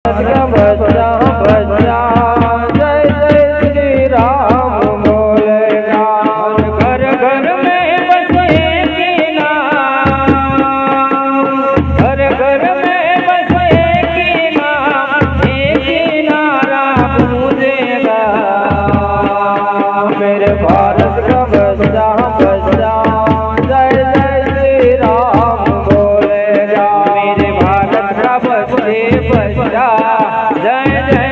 बच्चा बच्चा जय जय श्री राम बोलेगा। घर घर में बसे की नाम, घर घर में बसे की नाम, एक ही नारा गूंजेगा। मेरे भारत का बच्चा बच्चा जय जय श्री राम बोलेगा। मेरे भारत का बच्चे बच्चा जय जय